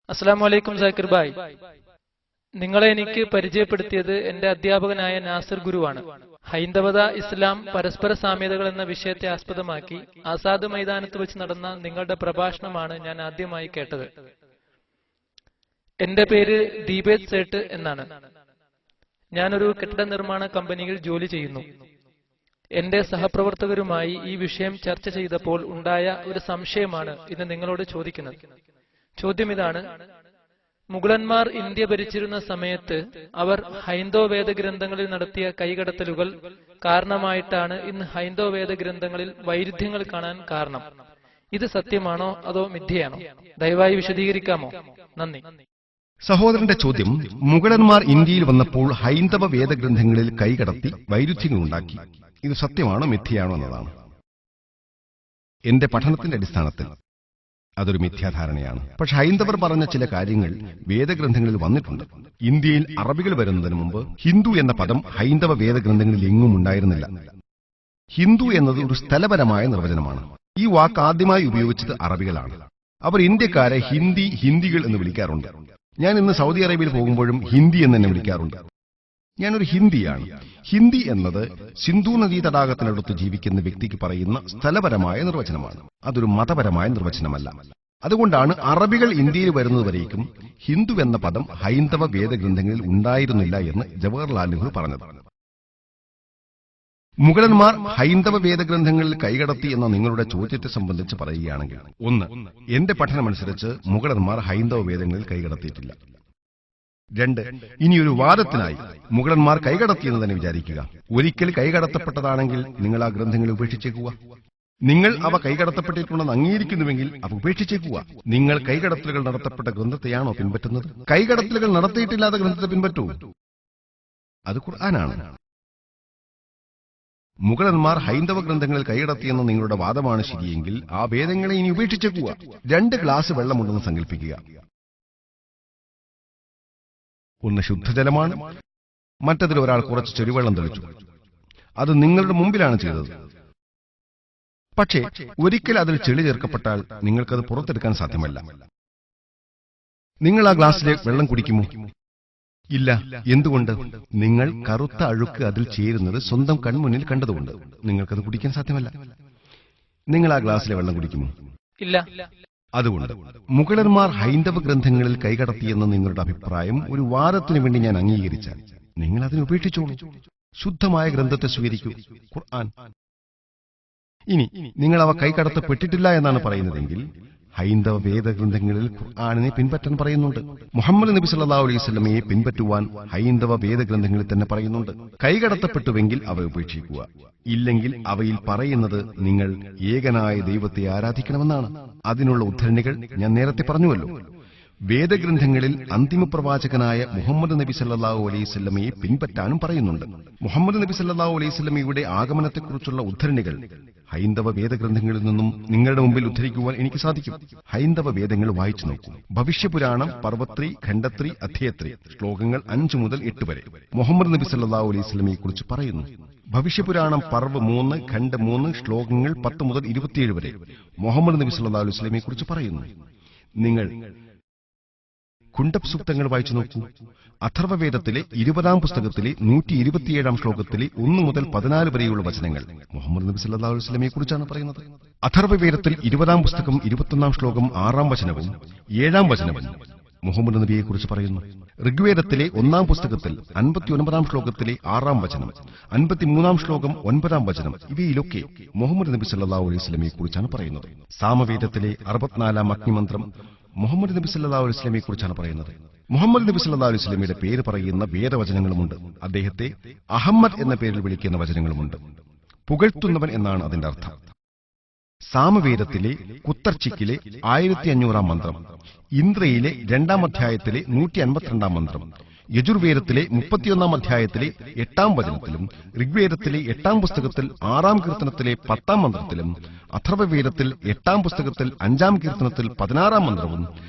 അസ്സലാമു അലൈക്കും സാക്കിർ ഭായ്. നിങ്ങളെ എനിക്ക് പരിചയപ്പെടുത്തിയത് എന്റെ അധ്യാപകനായ നാസിർ ഗുരുവാണ്. ഹൈന്ദവത, ഇസ്ലാം, പരസ്പര സാമ്യതകൾ എന്ന വിഷയത്തെ ആസ്പദമാക്കി ആസാദ് മൈതാനത്ത് വെച്ച് നടന്ന നിങ്ങളുടെ പ്രഭാഷണമാണ് ഞാൻ ആദ്യമായി കേട്ടത്. എന്റെ പേര് ദീപേത് സേട്ട് എന്നാണ്. ഞാനൊരു കെട്ടിട നിർമ്മാണ കമ്പനിയിൽ ജോലി ചെയ്യുന്നു. എന്റെ സഹപ്രവർത്തകരുമായി ഈ വിഷയം ചർച്ച ചെയ്തപ്പോൾ ഉണ്ടായ ഒരു സംശയമാണ് ഇന്ന് നിങ്ങളോട് ചോദിക്കുന്നത്. ചോദ്യം ഇതാണ്: മുഗളന്മാർ ഇന്ത്യ ഭരിച്ചിരുന്ന സമയത്ത് അവർ ഹൈന്ദവ വേദഗ്രന്ഥങ്ങളിൽ നടത്തിയ കൈകടത്തലുകൾ കാരണമായിട്ടാണ് ഇന്ന് ഹൈന്ദവ വേദഗ്രന്ഥങ്ങളിൽ വൈരുദ്ധ്യങ്ങൾ കാണാൻ കാരണം. ഇത് സത്യമാണോ അതോ മിഥ്യയാണോ? ദയവായി വിശദീകരിക്കാമോ? നന്ദി. സഹോദരന്റെ ചോദ്യം മുഗളന്മാർ ഇന്ത്യയിൽ വന്നപ്പോൾ ഹൈന്ദവ വേദഗ്രന്ഥങ്ങളിൽ കൈകടത്തി വൈരുദ്ധ്യങ്ങളുണ്ടാക്കി. ഇത് സത്യമാണോ മിഥ്യയാണോ എന്നതാണ്. എന്റെ പഠനത്തിന്റെ അടിസ്ഥാനത്തിൽ അതൊരു മിഥ്യാധാരണയാണ്. പക്ഷെ ഹൈന്ദവർ പറഞ്ഞ ചില കാര്യങ്ങൾ വേദഗ്രന്ഥങ്ങളിൽ വന്നിട്ടുണ്ട്. ഇന്ത്യയിൽ അറബികൾ വരുന്നതിന് മുമ്പ് ഹിന്ദു എന്ന പദം ഹൈന്ദവ വേദഗ്രന്ഥങ്ങളിൽ എങ്ങും ഉണ്ടായിരുന്നില്ല. ഹിന്ദു എന്നത് ഒരു സ്ഥലപരമായ നിർവചനമാണ്. ഈ വാക്ക് ആദ്യമായി ഉപയോഗിച്ചത് അറബികളാണ്. അവർ ഇന്ത്യക്കാരെ ഹിന്ദികൾ എന്ന് വിളിക്കാറുണ്ട്. ഞാൻ ഇന്ന് സൗദി അറേബ്യയിൽ പോകുമ്പോഴും ഹിന്ദി എന്ന് തന്നെ വിളിക്കാറുണ്ട്. ഞാനൊരു ഹിന്ദിയാണ്. ഹിന്ദി എന്നത് സിന്ധു നദീ തടാകത്തിനടുത്ത് ജീവിക്കുന്ന വ്യക്തിക്ക് പറയുന്ന സ്ഥലപരമായ നിർവചനമാണ്. അതൊരു മതപരമായ നിർവചനമല്ല. അതുകൊണ്ടാണ് അറബികൾ ഇന്ത്യയിൽ വരുന്നതുവരേക്കും ഹിന്ദു എന്ന പദം ഹൈന്ദവ വേദഗ്രന്ഥങ്ങളിൽ ഉണ്ടായിരുന്നില്ല എന്ന് ജവഹർലാൽ നെഹ്റു പറഞ്ഞത്. മുഗളന്മാർ ഹൈന്ദവ വേദഗ്രന്ഥങ്ങളിൽ കൈകടത്തി എന്ന നിങ്ങളുടെ ചോദ്യത്തെ സംബന്ധിച്ച് പറയുകയാണെങ്കിൽ, ഒന്ന്, എന്റെ പഠനമനുസരിച്ച് മുഗളന്മാർ ഹൈന്ദവ വേദങ്ങളിൽ കൈകടത്തിയിട്ടില്ല. രണ്ട്, ഇനിയൊരു വാദത്തിനായി മുഗളന്മാർ കൈകടത്തിയെന്ന് തന്നെ വിചാരിക്കുക. ഒരിക്കൽ കൈകടത്തപ്പെട്ടതാണെങ്കിൽ നിങ്ങൾ ആ ഗ്രന്ഥങ്ങൾ ഉപേക്ഷിച്ചേക്കുക. നിങ്ങൾ അവ കൈകടത്തപ്പെട്ടിട്ടുണ്ടെന്ന് അംഗീകരിക്കുന്നുവെങ്കിൽ അവ ഉപേക്ഷിച്ചേക്കുക. നിങ്ങൾ കൈകടത്തലുകൾ നടത്തപ്പെട്ട ഗ്രന്ഥത്തെയാണോ പിൻപറ്റുന്നത്? കൈകടത്തലുകൾ നടത്തിയിട്ടില്ലാത്ത ഗ്രന്ഥത്തെ പിൻപറ്റൂ. അത് ഖുർആനാണ്. മുഗളന്മാർ ഹൈന്ദവ ഗ്രന്ഥങ്ങളിൽ കൈകടത്തിയെന്ന നിങ്ങളുടെ വാദമാണ് ശരിയെങ്കിൽ ആ വേദങ്ങളെ ഇനി ഉപേക്ഷിച്ചേക്കുക. 2 ഗ്ലാസ് വെള്ളമുണ്ടെന്ന് സങ്കല്പിക്കുക. ഒന്ന് ശുദ്ധജലമാണ്, മറ്റതിൽ ഒരാൾ കുറച്ച് ചെരുവെള്ളം തെളിച്ചു. അത് നിങ്ങളുടെ മുമ്പിലാണ് ചെയ്തത്. പക്ഷേ ഒരിക്കൽ അതിൽ ചെളി ചേർക്കപ്പെട്ടാൽ നിങ്ങൾക്കത് പുറത്തെടുക്കാൻ സാധ്യമല്ല. നിങ്ങൾ ആ ഗ്ലാസ്സിലെ വെള്ളം കുടിക്കുമോ? ഇല്ല. എന്തുകൊണ്ട്? നിങ്ങൾ കറുത്ത അഴുക്ക് അതിൽ ചേരുന്നത് സ്വന്തം കൺമുന്നിൽ കണ്ടതുകൊണ്ട് നിങ്ങൾക്കത് കുടിക്കാൻ സാധ്യമല്ല. നിങ്ങൾ ആ ഗ്ലാസ്സിലെ വെള്ളം കുടിക്കുമോ? ഇല്ല. അതുകൊണ്ട് മുഗളന്മാർ ഹൈന്ദവ ഗ്രന്ഥങ്ങളിൽ കൈകടത്തിയെന്ന നിങ്ങളുടെ അഭിപ്രായം ഒരു വാദത്തിനു വേണ്ടി ഞാൻ അംഗീകരിച്ചാൽ നിങ്ങൾ അതിനെ ഉപേക്ഷിച്ചോളൂ. ശുദ്ധമായ ഗ്രന്ഥത്തെ സ്വീകരിക്കൂ, ഖുർആൻ. ഇനി നിങ്ങൾ അവ കൈകടത്തപ്പെട്ടിട്ടില്ല എന്നാണ് പറയുന്നതെങ്കിൽ ഹൈന്ദവ വേദഗ്രന്ഥങ്ങളിൽ ഖുർആനിനെ പിൻപറ്റാൻ പറയുന്നുണ്ട്. മുഹമ്മദ് നബി സല്ലല്ലാഹു അലൈഹി വസല്ലമയെ പിൻപറ്റുവാൻ ഹൈന്ദവ വേദഗ്രന്ഥങ്ങളിൽ തന്നെ പറയുന്നുണ്ട്. കൈകടത്തപ്പെട്ടുവെങ്കിൽ അവ ഉപേക്ഷിക്കുക. ഇല്ലെങ്കിൽ അവയിൽ പറയുന്നത് നിങ്ങൾ ഏകനായ ദൈവത്തെ ആരാധിക്കണമെന്നാണ്. അതിനുള്ള ഉദ്ധരണികൾ ഞാൻ നേരത്തെ പറഞ്ഞുവല്ലോ. വേദഗ്രന്ഥങ്ങളിൽ അന്തിമ പ്രവാചകനായ മുഹമ്മദ് നബി സല്ലല്ലാഹു അലൈഹി വസല്ലമയെ പിൻപറ്റാനും പറയുന്നുണ്ട്. മുഹമ്മദ് നബി സല്ലല്ലാഹു അലൈഹി വസല്ലമയുടെ ആഗമനത്തെക്കുറിച്ചുള്ള ഉദ്ധരണികൾ ഹൈന്ദവ വേദഗ്രന്ഥങ്ങളിൽ നിന്നും നിങ്ങളുടെ മുമ്പിൽ ഉദ്ധരിക്കുവാൻ എനിക്ക് സാധിക്കും. ഹൈന്ദവ വേദങ്ങൾ വായിച്ചു നോക്കൂ. ഭവിഷ്യപുരാണം പർവത്രി, ഖണ്ഡത്രി, അധ്യയത്രി ശ്ലോകങ്ങൾ 5 മുതൽ 8 വരെ മുഹമ്മദ് നബി സല്ലല്ലാഹു അലൈഹി വസല്ലമയെ കുറിച്ച് പറയുന്നു. ഭവിഷ്യപുരാണം പർവ് 3, ഖണ്ഡ് 3 ശ്ലോകങ്ങൾ 10 മുതൽ 27 വരെ മുഹമ്മദ് നബി സല്ലല്ലാഹു അലൈഹി വസല്ലമയെ കുറിച്ച് പറയുന്നു. നിങ്ങൾ കുണ്ടബ് സൂക്തങ്ങൾ വായിച്ചു നോക്കൂ. അഥർവവേദത്തിലെ 20-ാം പുസ്തകത്തിലെ 127-ാം ശ്ലോകത്തിലെ 1 മുതൽ 14 വരെയുള്ള വചനങ്ങൾ മുഹമ്മദ് നബി സല്ലല്ലാഹു അലൈഹി വസല്ലമയെ കുറിച്ചാണ് പറയുന്നത്. അഥർവവേദത്തിൽ 20-ാം പുസ്തകം 21-ാം ശ്ലോകം 6-ാം വചനവും 7-ാം വചനവും മുഹമ്മദ് നബിയെ കുറിച്ച് പറയുന്നു. ഋഗ്വേദത്തിലെ 1-ാം പുസ്തകത്തിൽ 59-ാം ശ്ലോകത്തിലെ 6-ാം വചനം, 53-ാം ശ്ലോകം 9-ാം വചനം, ഇവയിലൊക്കെ മുഹമ്മദ് നബി സല്ലല്ലാഹു അലൈഹി വസല്ലമയെ കുറിച്ചാണ് പറയുന്നത്. സാമവേദത്തിലെ 64-ാം അഗ്നിമന്ത്രം മുഹമ്മദ് നബി സല്ലല്ലാഹു അലൈഹി വസല്ലമയെ കുറിച്ചാണ് പറയുന്നത്. മുഹമ്മദ് നബി സല്ലല്ലാഹു അലൈഹി വസല്ലമയുടെ പേര് പറയുന്ന വേദവചനങ്ങളുമുണ്ട്. അദ്ദേഹത്തെ അഹമ്മദ് എന്ന പേരിൽ വിളിക്കുന്ന വചനങ്ങളുമുണ്ട്. പുകഴ്ത്തുന്നവൻ എന്നാണ് അതിന്റെ അർത്ഥം. സാമവേദത്തിലെ കുത്തർച്ചിക്കിലെ 1500-ാം മന്ത്രം, ഇന്ദ്രയിലെ 2-ാം അധ്യായത്തിലെ 152-ാം മന്ത്രം, യജുർവേദത്തിലെ 31-ാം അധ്യായത്തിലെ 8-ാം വചനത്തിലും ഋഗ്വേദത്തിലെ 8-ാം പുസ്തകത്തിൽ 6-ാം കീർത്തനത്തിലെ 10-ാം മന്ത്രത്തിലും അഥർവവേദത്തിൽ 8-ാം പുസ്തകത്തിൽ 5-ാം കീർത്തനത്തിൽ 16-ാം മന്ത്രവും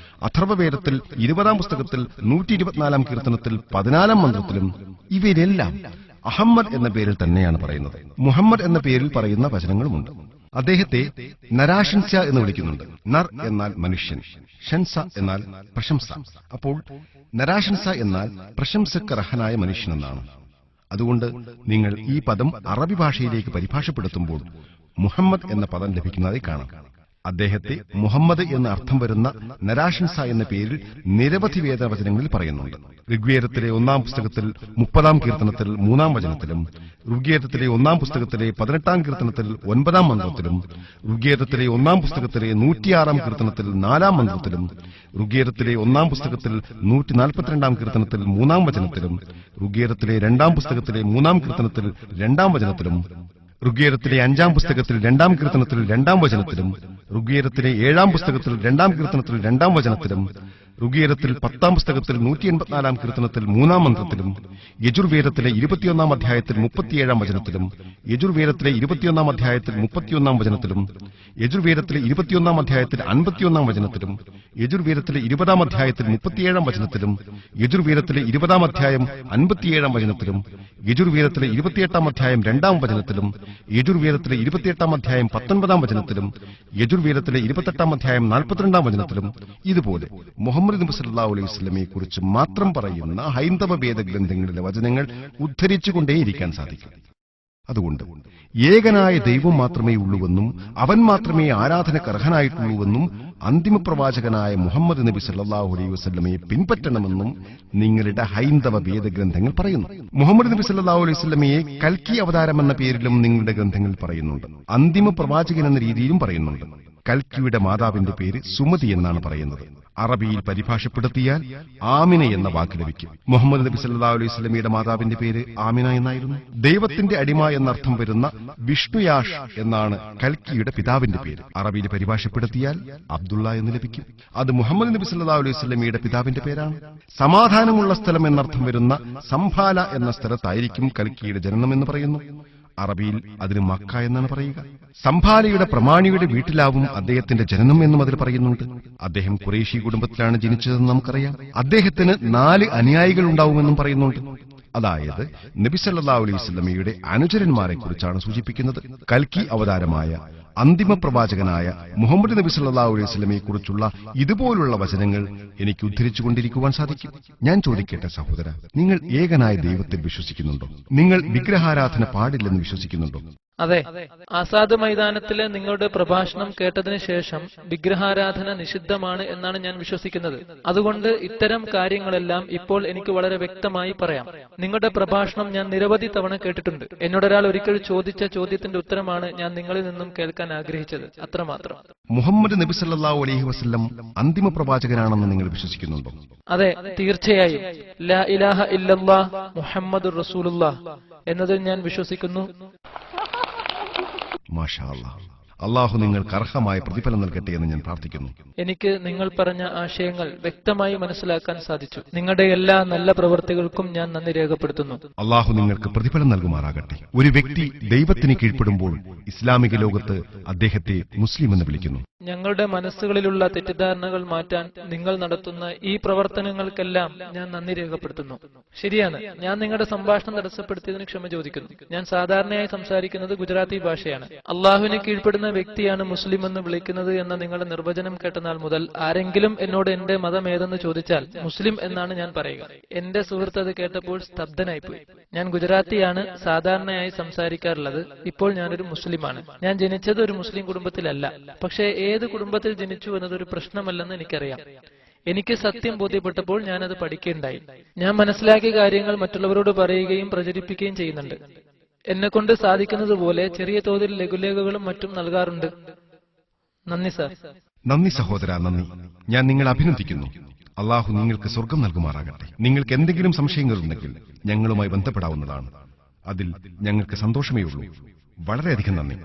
അഥർവവേദത്തിൽ 20-ാം പുസ്തകത്തിൽ 124-ാം കീർത്തനത്തിൽ 14-ാം മന്ത്രത്തിലും ഇവയിലെല്ലാം അഹമ്മദ് എന്ന പേരിൽ തന്നെയാണ് പറയുന്നത്. മുഹമ്മദ് എന്ന പേരിൽ പറയുന്ന വചനങ്ങളുമുണ്ട്. അദ്ദേഹത്തെ നരാശംസ എന്ന് വിളിക്കുന്നുണ്ട്. നർ എന്നാൽ മനുഷ്യൻ, ഷൻസ എന്നാൽ പ്രശംസ. അപ്പോൾ നരാശംസ എന്നാൽ പ്രശംസക്കർഹനായ മനുഷ്യനെന്നാണ്. അതുകൊണ്ട് നിങ്ങൾ ഈ പദം അറബി ഭാഷയിലേക്ക് പരിഭാഷപ്പെടുത്തുമ്പോൾ മുഹമ്മദ് എന്ന പദം ലഭിക്കുന്നതായി കാണാം. അദ്ദേഹത്തെ മുഹമ്മദ് എന്ന അർത്ഥം വരുന്ന നരാശംസ എന്ന പേരിൽ നിരവധി വേദവചനങ്ങളിൽ പറയുന്നുണ്ട്. ഋഗ്വേദത്തിലെ 1-ാം പുസ്തകത്തിൽ 30-ാം കീർത്തനത്തിൽ 3-ാം വചനത്തിലും, ഋഗ്വേദത്തിലെ 1-ാം പുസ്തകത്തിലെ 18-ാം കീർത്തനത്തിൽ 9-ാം മന്ത്രത്തിലും, ഋഗ്വേദത്തിലെ 1-ാം പുസ്തകത്തിലെ 106-ാം കീർത്തനത്തിൽ 4-ാം മന്ത്രത്തിലും, ഋഗ്വേദത്തിലെ 1-ാം പുസ്തകത്തിൽ 142-ാം കീർത്തനത്തിൽ 3-ാം വചനത്തിലും, ഋഗ്വേദത്തിലെ 2-ാം പുസ്തകത്തിലെ 3-ാം കീർത്തനത്തിൽ 2-ാം വചനത്തിലും, ഋഗ്വേദത്തിലെ 5-ാം പുസ്തകത്തിൽ 2-ാം കീർത്തനത്തിൽ 2-ാം വചനത്തിലും, ഋഗ്വേദത്തിലെ 7-ാം പുസ്തകത്തിൽ 2-ാം കീർത്തനത്തിൽ 2-ാം വചനത്തിലും, ഋഗ്വേദത്തിൽ 10-ാം പുസ്തകത്തിൽ 184-ാം കീർത്തനത്തിൽ 3-ാം മന്ത്രത്തിലും, യജുർവേദത്തിലെ 21-ാം അധ്യായത്തിൽ 37-ാം വചനത്തിലും, യജുർവേദത്തിലെ 21-ാം അധ്യായത്തിൽ 31-ാം വചനത്തിലും, യജുർവേദത്തിലെ 21-ാം അധ്യായത്തിൽ 51-ാം വചനത്തിലും, യജുർവേദത്തിലെ 20-ാം അധ്യായത്തിൽ 37-ാം വചനത്തിലും, യജുർവേദത്തിലെ 20-ാം അധ്യായം 57-ാം വചനത്തിലും, യജുർവേദത്തിലെ 28-ാം അധ്യായം 2-ാം വചനത്തിലും, യജുർവേദത്തിലെ 28-ാം അധ്യായം 19-ാം വചനത്തിലും, യജുർവേദത്തിലെ 28-ാം അധ്യായം 42-ാം വചനത്തിലും, ഇതുപോലെ മുഹമ്മദ് നബി സല്ലല്ലാഹു അലൈഹി വസല്ലമയെ കുറിച്ച് മാത്രം പറയുന്ന ഹൈന്ദവ വേദഗ്രന്ഥങ്ങളിലെ വചനങ്ങൾ ഉദ്ധരിച്ചുകൊണ്ടേയിരിക്കാൻ സാധിക്കും. അതുകൊണ്ട് ഏകനായ ദൈവം മാത്രമേ ഉള്ളൂവെന്നും അവൻ മാത്രമേ ആരാധനക്കർഹനായിട്ടുള്ളൂവെന്നും അന്തിമ പ്രവാചകനായ മുഹമ്മദ് നബി സല്ലല്ലാഹു അലൈഹി വസല്ലമയെ പിൻപറ്റണമെന്നും നിങ്ങളുടെ ഹൈന്ദവ വേദഗ്രന്ഥങ്ങൾ പറയുന്നു. മുഹമ്മദ് നബി സല്ലല്ലാഹു അലൈഹി വസല്ലമയെ കൽക്കി അവതാരം എന്ന പേരിലും നിങ്ങളുടെ ഗ്രന്ഥങ്ങൾ പറയുന്നുണ്ട്. അന്തിമ പ്രവാചകൻ എന്ന രീതിയിലും പറയുന്നുണ്ട്. കൽക്കിയുടെ മാതാവിന്റെ പേര് സുമതി എന്നാണ് പറയുന്നത്. അറബിയിൽ പരിഭാഷപ്പെടുത്തിയാൽ ആമിന എന്ന വാക്ക് ലഭിക്കും. മുഹമ്മദ് നബി സല്ലല്ലാഹു അലൈഹി വസല്ലമയുടെ മാതാവിന്റെ പേര് ആമിന എന്നായിരുന്നു. ദൈവത്തിന്റെ അടിമ എന്നർത്ഥം വരുന്ന വിഷ്ണുയാഷ് എന്നാണ് കൽക്കിയുടെ പിതാവിന്റെ പേര്. അറബിയിൽ പരിഭാഷപ്പെടുത്തിയാൽ അബ്ദുള്ള എന്ന് ലഭിക്കും. അത് മുഹമ്മദ് നബി സല്ലല്ലാഹു അലൈഹി വസല്ലമയുടെ പിതാവിന്റെ പേരാണ്. സമാധാനമുള്ള സ്ഥലം എന്നർത്ഥം വരുന്ന സംഭാല എന്ന സ്ഥലത്തായിരിക്കും കൽക്കിയുടെ ജനനം എന്ന് പറയുന്നു. അറബിയിൽ അതിന് മക്ക എന്നാണ് പറയുക. സംഭാലയുടെ പ്രമാണിയുടെ വീട്ടിലാവും അദ്ദേഹത്തിന്റെ ജനനം എന്നും അതിൽ പറയുന്നുണ്ട്. അദ്ദേഹം ഖുറൈശി കുടുംബത്തിലാണ് ജനിച്ചതെന്ന് നമുക്കറിയാം. അദ്ദേഹത്തിന് 4 അനുയായികൾ ഉണ്ടാവുമെന്നും പറയുന്നുണ്ട്. അതായത് നബി സല്ലല്ലാഹു അലൈഹി വസല്ലമയുടെ അനുചരന്മാരെ കുറിച്ചാണ് സൂചിപ്പിക്കുന്നത്. കൽക്കി അവതാരമായ അന്തിമ പ്രവാചകനായ മുഹമ്മദ് നബി സല്ലല്ലാഹു അലൈഹി വസല്ലമയെ കുറിച്ചുള്ള ഇതുപോലുള്ള വചനങ്ങൾ എനിക്ക് ഉദ്ധരിച്ചുകൊണ്ടിരിക്കുവാൻ സാധിക്കും. ഞാൻ ചോദിക്കട്ടെ സഹോദര, നിങ്ങൾ ഏകനായ ദൈവത്തിൽ വിശ്വസിക്കുന്നുണ്ടോ? നിങ്ങൾ വിഗ്രഹാരാധന പാടില്ലെന്ന് വിശ്വസിക്കുന്നുണ്ടോ? അതെ, ആസാദ് മൈതാനത്തിലെ നിങ്ങളുടെ പ്രഭാഷണം കേട്ടതിന് ശേഷം വിഗ്രഹാരാധന നിഷിദ്ധമാണ് എന്നാണ് ഞാൻ വിശ്വസിക്കുന്നത്. അതുകൊണ്ട് ഇത്തരം കാര്യങ്ങളെല്ലാം ഇപ്പോൾ എനിക്ക് വളരെ വ്യക്തമായി പറയാം. നിങ്ങളുടെ പ്രഭാഷണം ഞാൻ നിരവധി തവണ കേട്ടിട്ടുണ്ട്. എന്നോടൊരാൾ ഒരിക്കൽ ചോദിച്ച ചോദ്യത്തിന്റെ ഉത്തരമാണ് ഞാൻ നിങ്ങളിൽ നിന്നും കേൾക്കാൻ ആഗ്രഹിച്ചത്. അത്രമാത്രം. മുഹമ്മദ് നബി സല്ലല്ലാഹു അലൈഹി വസല്ലം അന്തിമ പ്രവാചകനാണെന്ന് നിങ്ങൾ വിശ്വസിക്കുന്നുണ്ടോ? അതെ, തീർച്ചയായും. ലാ ഇലാഹ ഇല്ലല്ലാഹ് മുഹമ്മദുർ റസൂലുള്ളാഹ് എന്നതിൽ ഞാൻ വിശ്വസിക്കുന്നു. മാഷാ അല്ലാഹ്. അള്ളാഹു നിങ്ങൾക്ക് അർഹമായ പ്രതിഫലം നൽകട്ടെ എന്ന് ഞാൻ പ്രാർത്ഥിക്കുന്നു. എനിക്ക് നിങ്ങൾ പറഞ്ഞ ആശയങ്ങൾ വ്യക്തമായി മനസ്സിലാക്കാൻ സാധിച്ചു. നിങ്ങളുടെ എല്ലാ നല്ല പ്രവൃത്തികൾക്കും ഞാൻ നന്ദി രേഖപ്പെടുത്തുന്നു. അള്ളാഹു നിങ്ങൾക്ക് പ്രതിഫലം നൽകുമാറാകട്ടെ. ഒരു വ്യക്തി ദൈവത്തിന് കീഴ്പ്പെടുമ്പോൾ ഇസ്ലാമിക ലോകത്ത് അദ്ദേഹത്തെ മുസ്ലിം എന്ന് വിളിക്കുന്നു. ഞങ്ങളുടെ മനസ്സുകളിലുള്ള തെറ്റിദ്ധാരണകൾ മാറ്റാൻ നിങ്ങൾ നടത്തുന്ന ഈ പ്രവർത്തനങ്ങൾക്കെല്ലാം ഞാൻ നന്ദി രേഖപ്പെടുത്തുന്നു. ശരിയാണ്, ഞാൻ നിങ്ങളുടെ സംഭാഷണം തടസ്സപ്പെടുത്തിയതിന് ക്ഷമ ചോദിക്കുന്നു. ഞാൻ സാധാരണയായി സംസാരിക്കുന്നത് ഗുജറാത്തി ഭാഷയാണ്. അള്ളാഹുവിനെ കീഴ്പ്പെടുന്ന വ്യക്തിയാണ് മുസ്ലിം എന്ന് വിളിക്കുന്നത് എന്ന നിങ്ങളുടെ നിർവചനം കേട്ട നാൾ മുതൽ ആരെങ്കിലും എന്നോട് എന്റെ മതം ഏതെന്ന് ചോദിച്ചാൽ മുസ്ലിം എന്നാണ് ഞാൻ പറയുക. എന്റെ സുഹൃത്ത് അത് കേട്ടപ്പോൾ സ്തബ്ധനായിപ്പോയി. ഞാൻ ഗുജറാത്തിയാണ് സാധാരണയായി സംസാരിക്കാറുള്ളത്. ഇപ്പോൾ ഞാനൊരു മുസ്ലിമാണ്. ഞാൻ ജനിച്ചത് ഒരു മുസ്ലിം കുടുംബത്തിലല്ല. പക്ഷേ ഏത് കുടുംബത്തിൽ ജനിച്ചു എന്നതൊരു പ്രശ്നമല്ലെന്ന് എനിക്കറിയാം. എനിക്ക് സത്യം ബോധ്യപ്പെട്ടപ്പോൾ ഞാനത് പഠിക്കുകയുണ്ടായി. ഞാൻ മനസ്സിലാക്കിയ കാര്യങ്ങൾ മറ്റുള്ളവരോട് പറയുകയും പ്രചരിപ്പിക്കുകയും ചെയ്യുന്നുണ്ട്. എന്നെ കൊണ്ട് സാധിക്കുന്നത് പോലെ ചെറിയ തോതിൽ ലഘുലേഖകളും മറ്റും നൽകാറുണ്ട്. നന്ദി സാർ. നന്ദി സഹോദര, നന്ദി. ഞാൻ നിങ്ങളെ അഭിനന്ദിക്കുന്നു. അള്ളാഹു നിങ്ങൾക്ക് സ്വർഗം നൽകുമാറാകട്ടെ. നിങ്ങൾക്ക് എന്തെങ്കിലും സംശയങ്ങളുണ്ടെങ്കിൽ ഞങ്ങളുമായി ബന്ധപ്പെടാവുന്നതാണ്. അതിൽ ഞങ്ങൾക്ക് സന്തോഷമേ ഉള്ളൂ. വളരെയധികം നന്ദി.